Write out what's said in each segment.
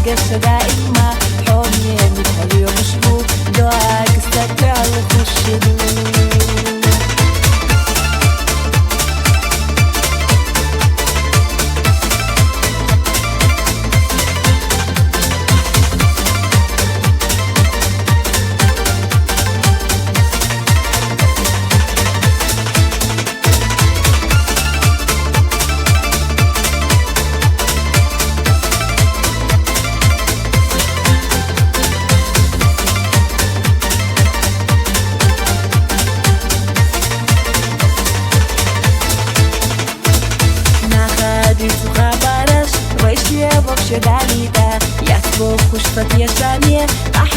قصة دائما حومي مثل يوم شبوك دعا قصة فعل خش Dalida, ja svog kuštat ješanje,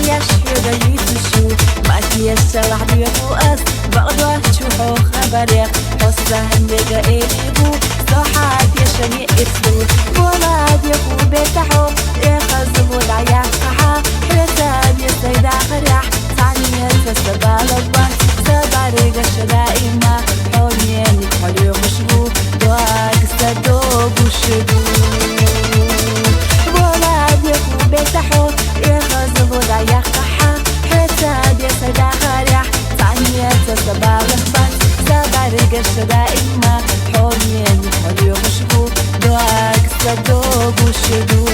jaš jodaju تشو ما تيسر حبيبو أس بغضوا تشوحو خبريق حصة هندقة إيبو صحات يشاني إسلو بولاد يقو بيتحو يخزبو العياق قحا حساب يسيد آخريح ثانية تسبع لبان سبع ريقش دائما حوليني حولي غشبو دواق سدوب وشدو بيتحو يخزبو العياق قحا حساب يسيد آخريح ثانية تسبع لبان سبع ريقش دائما حوليني حولي غشبو دواق سدوب وشدو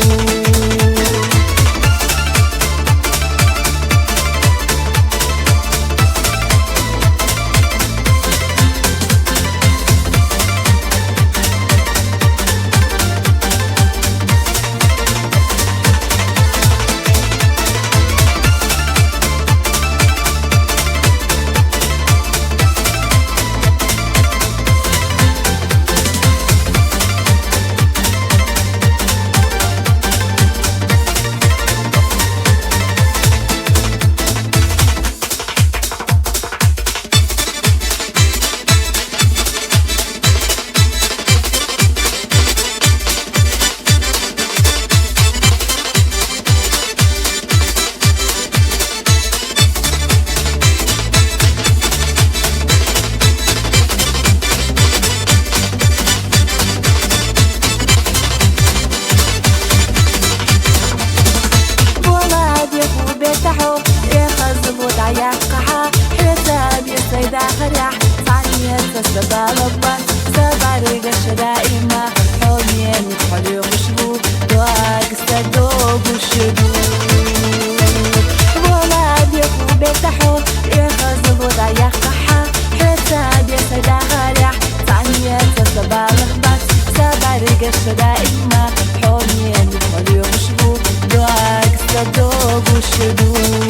سبع لبان سبع ريقش دائما حومين يتحلي ومشبو دواق السدوب وشدو ولاد يقو بيتحو يخزبو ضيق قحا حساب يسيد آخريح ثانية سبع لبان سبع ريقش دائما حومين يتحلي ومشبو دواق السدوب وشدو